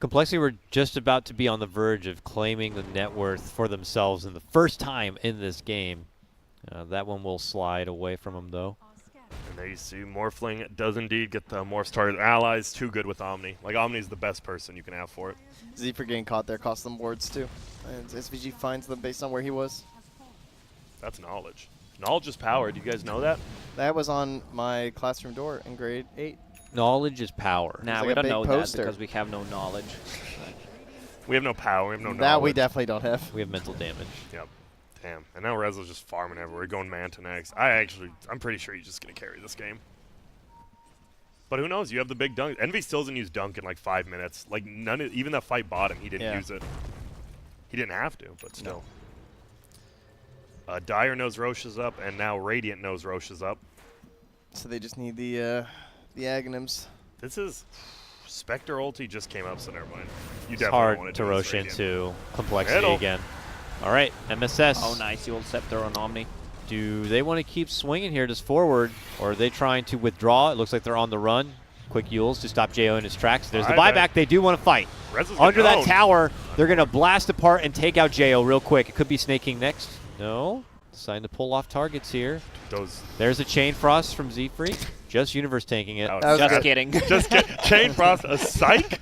Complexity were just about to be on the verge of claiming the net worth for themselves in the first time in this game. That one will slide away from them, though. And there you see Morphling does indeed get the Morph's target allies. Too good with Omni. Like, Omni's the best person you can have for it. Z for getting caught there cost them wards too. And SVG finds them based on where he was. That's knowledge. Knowledge is power. Do you guys know that? That was on my classroom door in grade 8. Knowledge is power. Nah, like we a don't big know poster. that because we have no knowledge. We have no power. We have no knowledge. That we definitely don't have. We have mental damage. Yep. Damn. And now Rezo's just farming everywhere, going Manta next. I'm pretty sure he's just going to carry this game. But who knows? You have the big dunk. Envy still doesn't use dunk in like 5 minutes. Like, even that fight bottom, he didn't use it. He didn't have to, but still. Dire knows Roche is up, and now Radiant knows Roche is up. So they just need the Aghanims. This is... Spectre ulti just came up, so never mind. You It's definitely hard want to do rush this Radiant. into Complexity Middle. again. All right, MSS. Oh, nice. The old Scepter on Omni. Do they want to keep swinging here just forward, or are they trying to withdraw? It looks like they're on the run. Quick Yules to stop Jo in his tracks. There's the Alright, buyback. They do want to fight. Rezo's Under that known. tower, they're going to blast apart and take out Jo real quick. It could be snaking next. No. Deciding to pull off targets here. Those There's a Chain Frost from Z-Freak. Just Universe tanking it. That That was Just good. kidding. just get Chain Frost, a psych.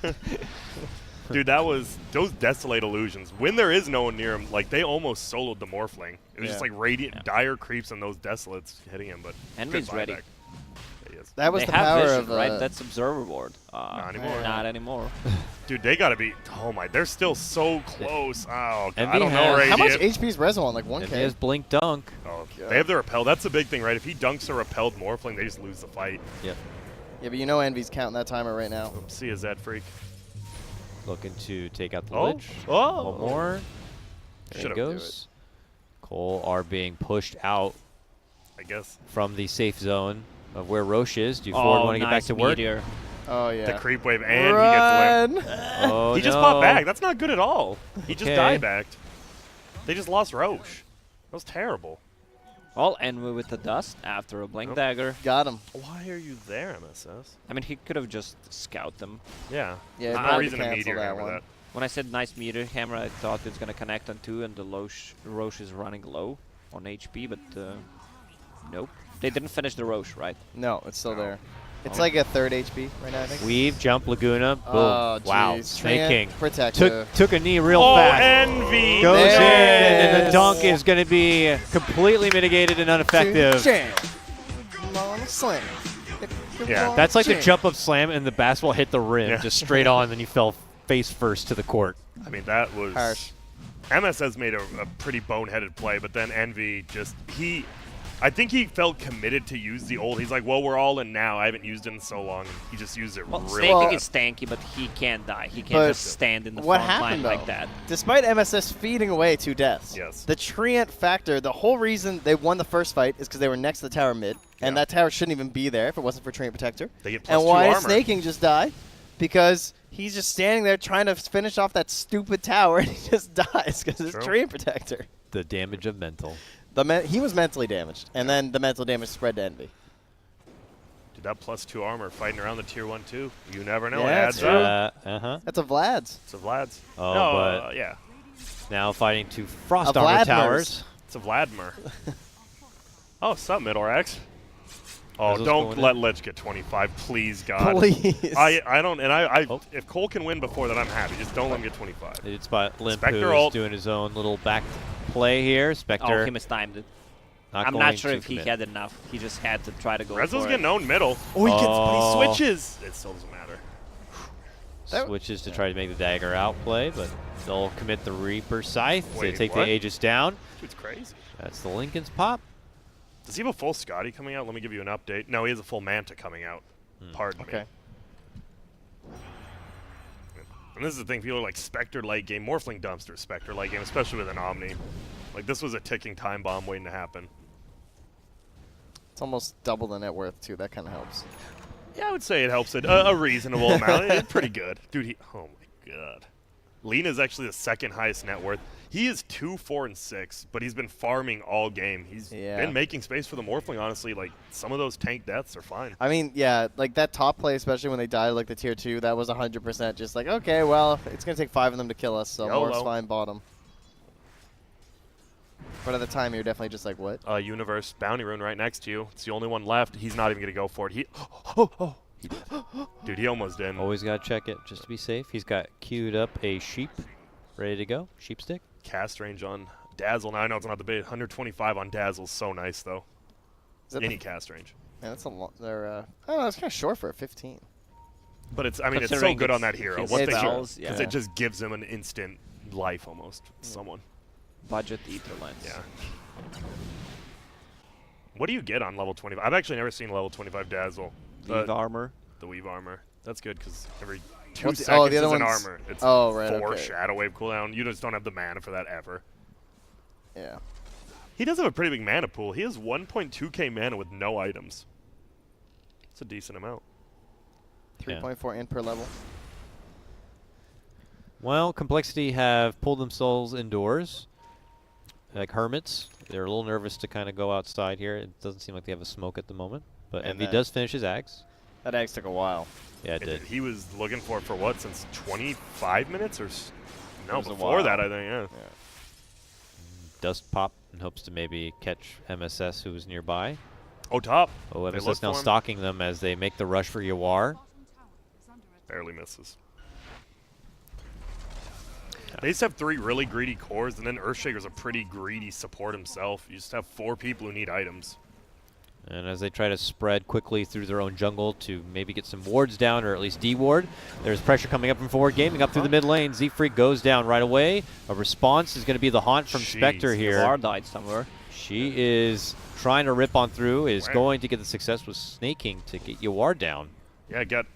Dude, that was those Desolate illusions. When there is no one near him, like they almost soloed the Morphling. It was just like Radiant, Dire creeps and those Desolates hitting him, but Envy's good ready. buyback. Yeah, he is. That was They the have power vision, of right? That's Observer Ward. Not anymore. Not anymore. Dude, they gotta be. Oh my, they're still so close. Oh, God, I Envy don't know, has- How Radiant. much HP is Rezo on? Like 1K? And there's Blink Dunk. Oh, God. they have the repel. That's the big thing, right? If he dunks a repelled Morphling, they just lose the fight. Yep. Yeah, but you know Envy's counting that timer right now. See a Zed freak. Looking to take out the Oh, Lich. oh. One more. There Should've he do goes. Cole are being pushed out I guess from the safe zone of where Roche is. Do Ford want to get back nice to work? meteor. Oh, yeah. the creep wave, and he gets Run! Oh, limp. He just no. popped back. That's not good at all. He just Okay. die backed. They just lost Roche. That was terrible. Well, Envy with the dust after a Blink Nope. Dagger. Got him. Why are you there, MSS? I mean, he could have just scout them. Yeah. Yeah, There's he no tried to reason to cancel meteor that hammer one. that. When I said nice meteor hammer, I thought it's going to connect on 2 and the Roche is running low on HP, but nope. They didn't finish the Roche, right? No, it's still No. there. It's Oh. like a third HP right now, I think. Weave, jump, Laguna. Boom. Oh, Wow. jeez. Snake Tran- King. Protector. Took a knee real Oh, fast. Envy! Goes There in, it and the is. dunk is going to be completely mitigated and ineffective. Jam. Come on, slam. Come Yeah, on, That's like the jam. jump up slam, and the basketball hit the rim Yeah. just straight on, and then you fell face first to the court. I mean, that was... Harsh. MSS made a pretty boneheaded play, but then Envy just... I think he felt committed to use the ult. He's like, well, we're all in now. I haven't used it in so long. He just used it Well, really Snaking Well- is tanky, but he can't die. He But can't just stand in the what front line happened, like though? that. Despite MSS feeding away 2 deaths, Yes. the Treant factor, the whole reason they won the first fight is because they were next to the tower mid, and Yeah. that tower shouldn't even be there if it wasn't for Treant Protector. They get plus And 2 why armor. is Snaking just die? Because he's just standing there trying to finish off that stupid tower, and he just dies because it's True. Treant Protector. The damage of mental. He was mentally damaged, and then the mental damage spread to Envy. Dude, that plus 2 armor fighting around the tier 1 too. You never know. Yeah, it it's adds true. up. Uh-huh. That's a Vlad's. It's a Vlad's. Oh, no, but- yeah. Now fighting to Frost A Armor Vladmir's. Towers. It's a Vladimir. Oh, sup, Middlerex? Oh, Rizzo's don't going let in. Lich get 25, please, God. Please. I don't, and I Oh. if Cole can win before that, I'm happy. Just don't let him get 25. They did spot Limp, Spectre who's ult. doing his own little back play here. Spectre Oh, he mistimed it. not I'm going not sure to if he commit. had enough. He just had to try to go Rezo's for getting it. owned middle. Oh, he gets, Oh. But he switches. It still doesn't matter. That- Switches to try to make the dagger outplay, but they'll commit the Reaper Scythe. They Wait, take what? the Aegis down. Dude's crazy. That's the Lincoln's pop. Does he have a full Scotty coming out? Let me give you an update. No, he has a full Manta coming out. Pardon me. Okay. And this is the thing, people are like Spectre late game, Morphling dumpster, Spectre late game, especially with an Omni. Like, this was a ticking time bomb waiting to happen. It's almost double the net worth, too. That kind of helps. Yeah, I would say it helps it a reasonable amount. It's pretty good. Dude, oh my God. Lena's actually the second highest net worth. He is 2, 4, and 6, but he's been farming all game. He's been making space for the Morphling, honestly. Like, some of those tank deaths are fine. I mean, yeah, like that top play, especially when they died like the tier 2, that was 100% just like, okay, well, it's going to take 5 of them to kill us, so YOLO. Morph's fine bottom. But at the time, you're definitely just like, what? Universe Bounty Rune right next to you. It's the only one left. He's not even going to go for it. He did. Dude, he almost did. Always got to check it just to be safe. He's got queued up a sheep ready to go. Sheep stick. Cast range on Dazzle. Now, I know it's not the big 125 on Dazzle's so nice, though. Is that Any cast range. Yeah, that's a lot. They're, I don't know, it's kind of short for a 15. But it's, I mean, it's so Considering good on it's that hero. his What they spells, because it just gives him an instant life almost. Someone. Budget Ether Lens. Yeah. What do you get on level 25? I've actually never seen level 25 Dazzle. Leave armor. The Weave Armor. That's good because every 2 What's the- seconds the other is an one's- armor. It's oh, right, 4 okay. Shadow Wave cooldown. You just don't have the mana for that ever. Yeah. He does have a pretty big mana pool. He has 1.2k mana with no items. It's a decent amount. 3.4 in per level. Well, Complexity have pulled themselves indoors, like hermits. They're a little nervous to kind of go outside here. It doesn't seem like they have a smoke at the moment. But And Envy that- does finish his axe. That axe took a while. Yeah, it did. He was looking for it for what, since 25 minutes or no, was a before while. that, I think, yeah. Dust pop in hopes to maybe catch MSS who was nearby. Oh, top. Oh, They MSS look now for him. stalking them as they make the rush for Yawar. Barely misses. They just have 3 really greedy cores, and then Earthshaker's a pretty greedy support himself. You just have 4 people who need items. And as they try to spread quickly through their own jungle to maybe get some wards down, or at least D-ward, there's pressure coming up from forward gaming up through the mid lane. Z-Freak goes down right away. A response is going to be the haunt from Jeez, Spectre the here. Var died somewhere. She is trying to rip on through, is Right. going to get the success with snaking to get Yawar down. Yeah, got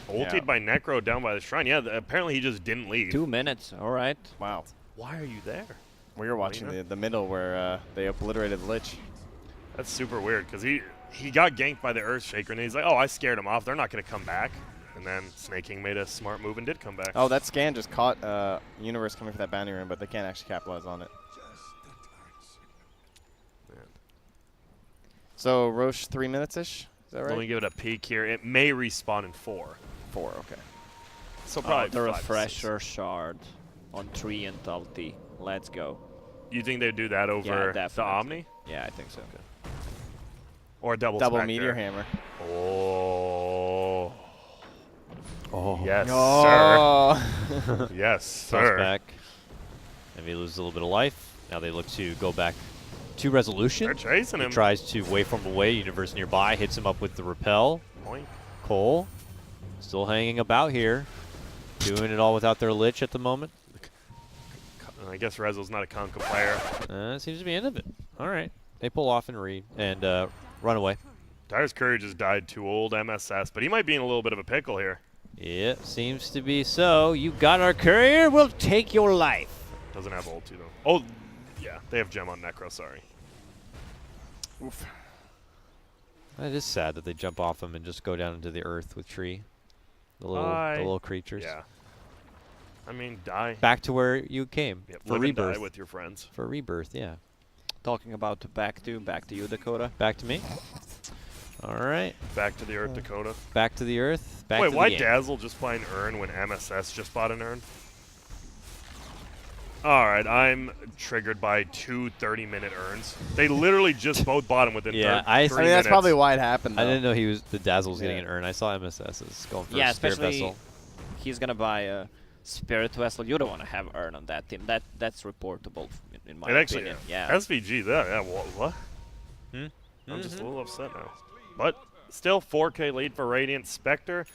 ulted Yeah. by Necro down by the shrine. Yeah, apparently he just didn't leave. 2 minutes. All right. Wow. Why are you there? We were watching the middle where they obliterated Lich. That's super weird because he got ganked by the Earthshaker, and he's like, oh, I scared him off. They're not going to come back. And then Snake King made a smart move and did come back. Oh, that scan just caught Universe coming for that bounty rune, but they can't actually capitalize on it. Man. So Roche 3 minutes-ish? Is that right? Let me give it a peek here. It may respawn in 4. 4, okay. So Oh, probably the 5 to 6. refresher shard on 3 and ulti. Let's go. You think they'd do that over the definitely. Omni? Yeah, I think so. Or a double Double Spectre? Meteor Hammer. Oh. Oh, Yes, Oh. sir. Yes, Toss sir. back. Envy loses a little bit of life. Now they look to go back to Resolution. They're chasing He him. tries to waveform away. Universe nearby hits him up with the repel. Boink. Cole still hanging about here. Doing it all without their Lich at the moment. I guess Rezo's not a Conca player. Seems to be the end of it. All right. They pull off and run away. Dyer's Courier just died to old MSS, but he might be in a little bit of a pickle here. Yeah, seems to be so. You got our courier. We'll take your life. Doesn't have ulti, though. Oh, yeah. They have Gem on Necro, sorry. Oof. That is sad that they jump off him and just go down into the earth with Tree. The little creatures. Yeah. I mean, die. Back to where you came. Yep, For live and rebirth. die with your friends. For rebirth, yeah. Talking about back to you, Dakota. Back to me. All right. Back to the Earth, Dakota. Back to the earth. Back Wait, to why the game. Dazzle just buy an urn when MSS just bought an urn? Alright, I'm triggered by 2 30-minute urns. They literally just both bought them within Yeah, 3 I I mean, minutes. that's probably why it happened, though. I didn't know the Dazzle was getting Yeah. an urn. I saw MSS's going for Yeah, a Spirit especially Vessel. he's gonna buy a Spirit Vessel. You don't want to have Urn on that team. That's reportable in my It actually, opinion. Yeah. SVG, yeah, what? Hmm? I'm just a little upset now. But still 4K lead for Radiant Spectre.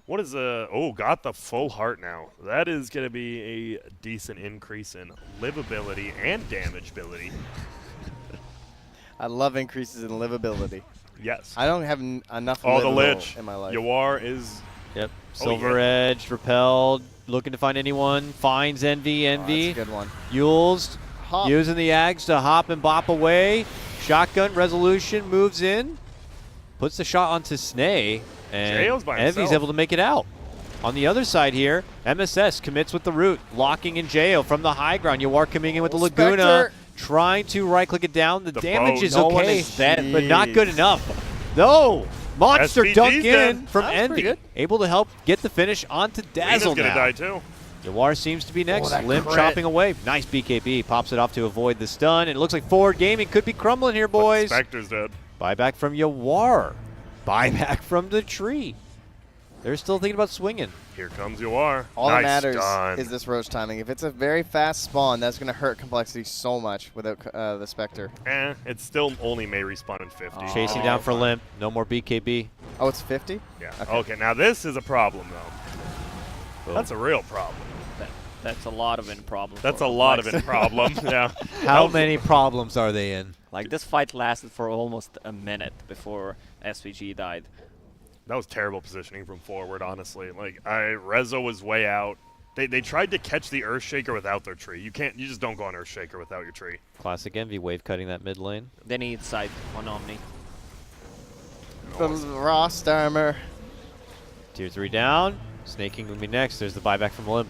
What is got the full heart now. That is going to be a decent increase in livability and damageability. I love increases in livability. Yes. I don't have enough Oh, the livable Lich. in my life. Yawar is... Yep. Oh, Silver Edge, repelled, looking to find anyone. Finds Envy. Oh, that's Envy. a good one. Yules Hop. using the Ags to hop and bop away. Shotgun Resolution moves in. Puts the shot onto Snay. And Jail's by Envy's himself. able to make it out. On the other side here, MSS commits with the root, locking in Jayo from the high ground. Yawar coming in with the Laguna, Spectre. trying to right-click it down. The damage boat. is No one okay, is dead. but not good enough. No! Monster SPG's dunk in dead. from That was pretty Envy. good. Able to help get the finish onto Lena's Dazzle gonna now. die too. Yawar seems to be next. that Limb crit. chopping away. Nice BKB. Pops it off to avoid the stun. And it looks like Forward Gaming could be crumbling here, But boys. Spectre's dead. Buyback from Yawar. Buyback from the tree. They're still thinking about swinging. Here comes Yawar. All nice that matters stun. is this Roach timing. If it's a very fast spawn, that's going to hurt Complexity so much without the Spectre. It still only may respawn in 50. Oh. Chasing down for Limp. No more BKB. Oh, it's 50? Yeah. Okay. Okay, now this is a problem, though. Boom. That's a real problem. That's a lot of in problem. That's for a lot of Complex. it problem. Yeah. How many problems are they in? Like this fight lasted for almost a minute before SVG died. That was terrible positioning from forward, honestly. Like, Rezo was way out. They tried to catch the Earthshaker without their tree. You just don't go on Earthshaker without your tree. Classic Envy wave cutting that mid lane. They need side on Omni. The Rost armor. Tier 3 down. Snaking will be next. There's the buyback from Limp.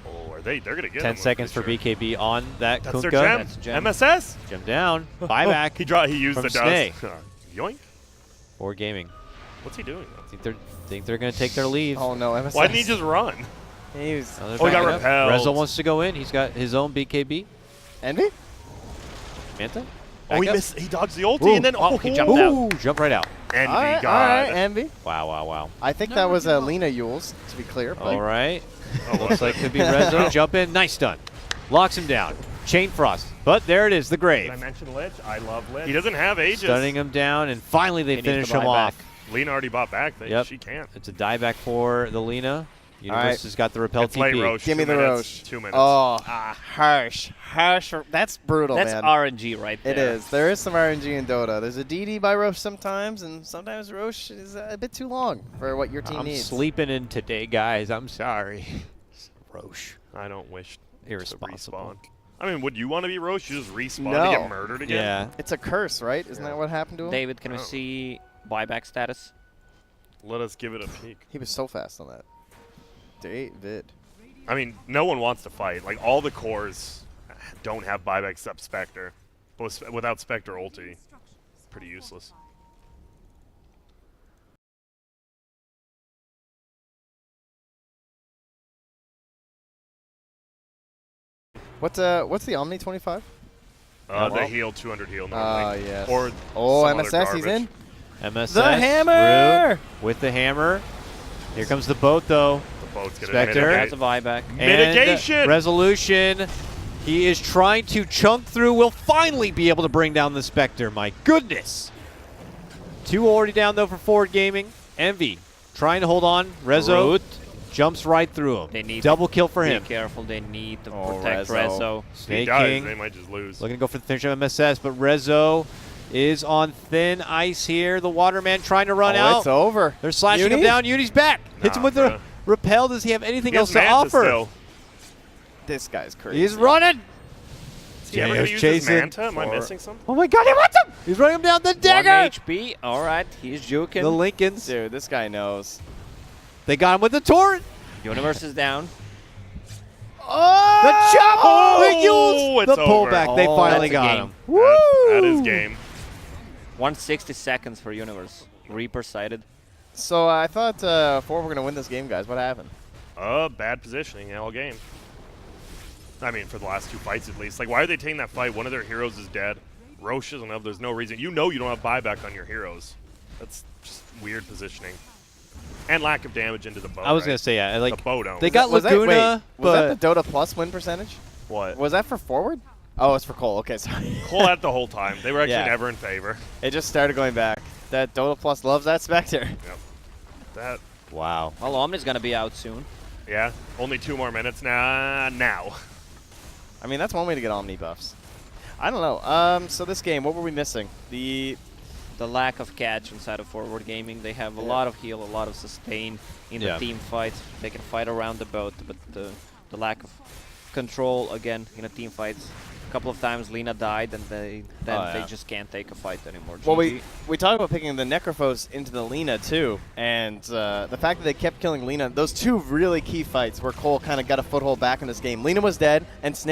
Oh, they're gonna get 10 him, seconds for sure. BKB on that That's their Kunkka. gem. That's gem. MSS. Gem down. Buyback. He used from the Snake. dust. Yoink. Forward Gaming. What's he doing? Though? Think they're going to take their leave. Oh, no, MSS. Why didn't he just run? He was Now they're Oh, he got backing up. repelled. Rezo wants to go in. He's got his own BKB. Envy? Manta? Oh, he Back up. missed. He dodged the ulti Ooh. and then he jumped out. Ooh, jump right out. Envy All right, God. Envy. Wow, wow, wow. I think that was Lena Yules, to be clear. But All right. Oh, Looks like could be Rezo. Jump in. Nice stun. Locks him down. Chain Frost. But there it is, the Did I grave. mention Lich? I love Lich. He doesn't have Aegis. Stunning him down, and finally they They need to finish buy him back. off. Lena already bought back. Yep. She can't. It's a dieback for the Lena. Universe right. has got the repel It's late, TP. Roche. Give me 2 the minutes. Roche. 2 minutes. Oh, harsh. Harsh. That's brutal, That's man. RNG right there. It is. There is some RNG in Dota. There's a DD by Roche sometimes, and sometimes Roche is a bit too long for what your team I'm needs. sleeping in today, guys. I'm sorry. Roche. I don't wish to Irresponsible. respawn. I mean, would you want to be Roche? You just respawn No. to get murdered again? Yeah. It's a curse, right? Isn't that what happened to him? David, can we Oh. see buyback status? Let us give it a peek. He was so fast on that. David. I mean, no one wants to fight. Like, all the cores don't have buyback except Spectre. But without Spectre ulti, pretty useless. What's the Omni 25? The well. heal, 200 heal normally. Yes. Or Oh, some other MSS, he's garbage. in. MSS. The hammer! Root with the hammer. Here comes the boat, though. The boat's gonna Spectre. That's mitigate. a buyback. Mitigation! And resolution. He is trying to chunk through. Will finally be able to bring down the Spectre. My goodness. 2 already down, though, for Forward Gaming. Envy trying to hold on. Rezo Root. jumps right through him. They need Double kill for Be him. careful. They need to Oh, protect Rezo. Rezo. If he dies, Snaking. they might just lose. Looking to go for the finish of MSS, but Rezo is on thin ice here. The Waterman trying to run It's out. over. They're slashing him Uni? down. Uni's back. Hits him Nah, with the bruh. repel. Does he have anything He else has to Manta offer? still. This guy's crazy. He's running. Is he ever going to Jayo's use his chasing. Manta? Am I for- missing something? Oh my god, he wants him! He's running him down the 1 dagger! HP. All right, he's juking. The Lincolns. Dude, this guy knows. They got him with the torrent. Universe is down. Oh! The chop! Oh, the Yules! it's The over. pullback. They Oh, finally that's a got game. him. Woo! That is game. 160 seconds for Universe. Reaper sighted. So I thought Forward were going to win this game, guys. What happened? Bad positioning all game. I mean, for the last 2 fights at least. Like, why are they taking that fight? One of their heroes is dead. Roche doesn't have. There's no reason. You know you don't have buyback on your heroes. That's just weird positioning. And lack of damage into the bow. I was right? going to say, yeah, the like, bow don't. they got Was that- Laguna, wait, was but that the Dota Plus win percentage? what? Was that for Forward? Oh, it's for Cole. Okay, sorry. Pull that the whole time. They were actually Yeah. never in favor. It just started going back. That Dota Plus loves that Spectre. That. wow. Well, Omni's gonna be out soon. Yeah. Only 2 more minutes now. I mean, that's one way to get Omni buffs. I don't know. So this game, what were we missing? The lack of catch inside of Forward Gaming. They have a lot of heal, a lot of sustain in Yeah. the team fights. They can fight around the boat, but the lack of control again in a team fight A couple of times Lina died, and then Oh, they yeah. just can't take a fight anymore. Well, GG. we talked about picking the Necrophos into the Lina too, and the fact that they kept killing Lina, those two really key fights where Cole kind of got a foothold back in this game. Lina was dead, and Snake